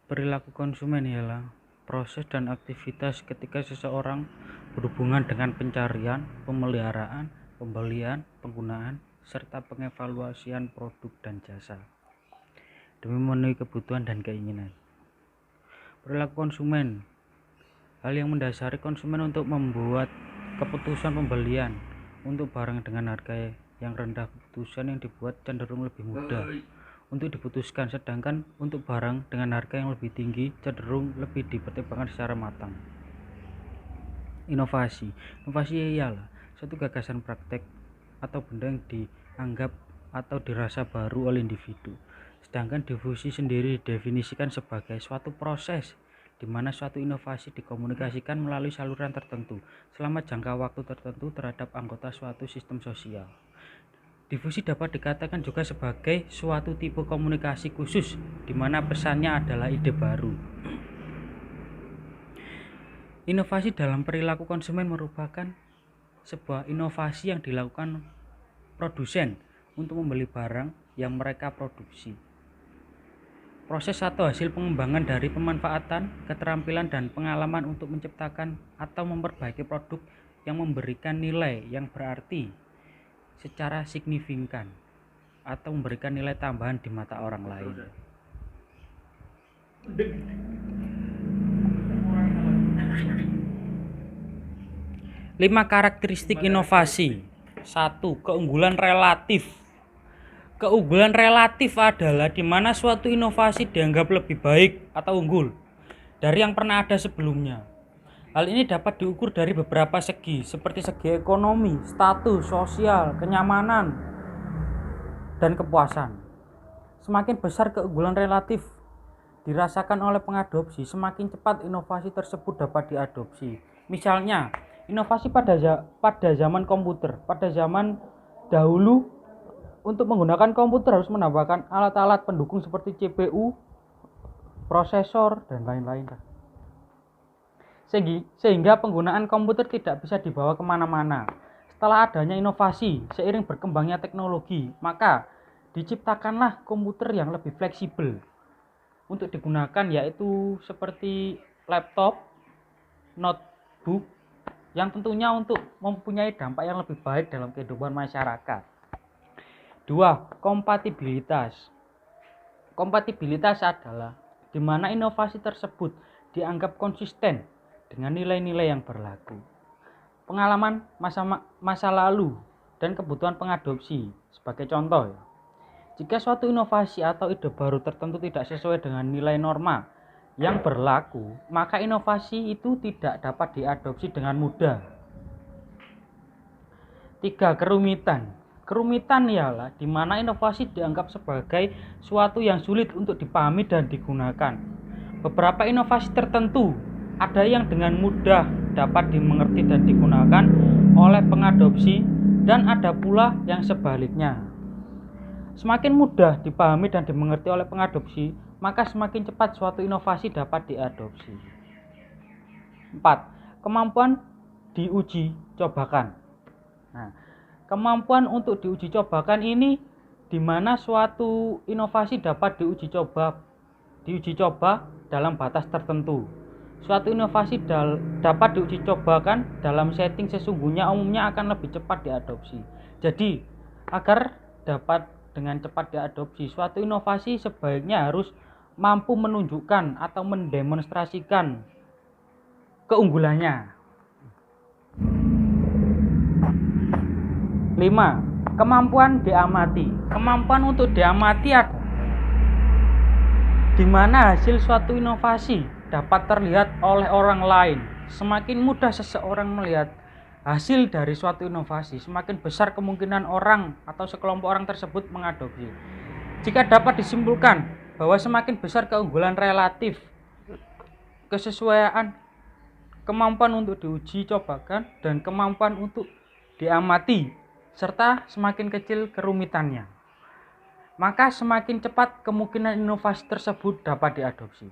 Perilaku konsumen ialah proses dan aktivitas ketika seseorang berhubungan dengan pencarian, pemeliharaan, pembelian, penggunaan, serta pengevaluasian produk dan jasa demi memenuhi kebutuhan dan keinginan. Perilaku konsumen, hal yang mendasari konsumen untuk membuat keputusan pembelian untuk barang dengan harga yang rendah. Keputusan yang dibuat cenderung lebih mudah untuk diputuskan, sedangkan untuk barang dengan harga yang lebih tinggi cenderung lebih dipertimbangkan secara matang. Inovasi ialah suatu gagasan, praktek, atau benda yang dianggap atau dirasa baru oleh individu. Sedangkan difusi sendiri didefinisikan sebagai suatu proses di mana suatu inovasi dikomunikasikan melalui saluran tertentu selama jangka waktu tertentu terhadap anggota suatu sistem sosial. Difusi dapat dikatakan juga sebagai suatu tipe komunikasi khusus di mana pesannya adalah ide baru. Inovasi dalam perilaku konsumen merupakan sebuah inovasi yang dilakukan produsen untuk membeli barang yang mereka produksi. Proses atau hasil pengembangan dari pemanfaatan, keterampilan, dan pengalaman untuk menciptakan atau memperbaiki produk yang memberikan nilai yang berarti secara signifikan atau memberikan nilai tambahan di mata orang lain. Lima karakteristik inovasi. 1. Keunggulan relatif. Keunggulan relatif adalah di mana suatu inovasi dianggap lebih baik atau unggul dari yang pernah ada sebelumnya. Hal ini dapat diukur dari beberapa segi, seperti segi ekonomi, status sosial, kenyamanan, dan kepuasan. Semakin besar keunggulan relatif dirasakan oleh pengadopsi, semakin cepat inovasi tersebut dapat diadopsi. Misalnya, inovasi pada zaman komputer. Pada zaman dahulu, untuk menggunakan komputer harus menambahkan alat-alat pendukung seperti CPU, prosesor, dan lain-lain. Sehingga penggunaan komputer tidak bisa dibawa kemana-mana. Setelah adanya inovasi, seiring berkembangnya teknologi, maka diciptakanlah komputer yang lebih fleksibel untuk digunakan, yaitu seperti laptop, notebook, yang tentunya untuk mempunyai dampak yang lebih baik dalam kehidupan masyarakat. 2. Kompatibilitas. Kompatibilitas adalah di mana inovasi tersebut dianggap konsisten dengan nilai-nilai yang berlaku, pengalaman masa lalu, dan kebutuhan pengadopsi. Sebagai contoh, jika suatu inovasi atau ide baru tertentu tidak sesuai dengan nilai norma yang berlaku, maka inovasi itu tidak dapat diadopsi dengan mudah. 3. Kerumitan. Kerumitan ialah di mana inovasi dianggap sebagai suatu yang sulit untuk dipahami dan digunakan. Beberapa inovasi tertentu ada yang dengan mudah dapat dimengerti dan digunakan oleh pengadopsi, dan ada pula yang sebaliknya. Semakin mudah dipahami dan dimengerti oleh pengadopsi, maka semakin cepat suatu inovasi dapat diadopsi. 4. Kemampuan diuji cobakan. Kemampuan untuk diuji cobakan ini di mana suatu inovasi dapat diuji coba dalam batas tertentu. Suatu inovasi dapat diuji cobakan dalam setting sesungguhnya umumnya akan lebih cepat diadopsi. Jadi, agar dapat dengan cepat diadopsi, suatu inovasi sebaiknya harus mampu menunjukkan atau mendemonstrasikan keunggulannya. 5. Kemampuan diamati. Kemampuan untuk diamati adalah di mana hasil suatu inovasi dapat terlihat oleh orang lain. Semakin mudah seseorang melihat hasil dari suatu inovasi, semakin besar kemungkinan orang atau sekelompok orang tersebut mengadopsi. Jika dapat disimpulkan bahwa semakin besar keunggulan relatif, kesesuaian, kemampuan untuk diuji cobakan, dan kemampuan untuk diamati, serta semakin kecil kerumitannya, maka semakin cepat kemungkinan inovasi tersebut dapat diadopsi.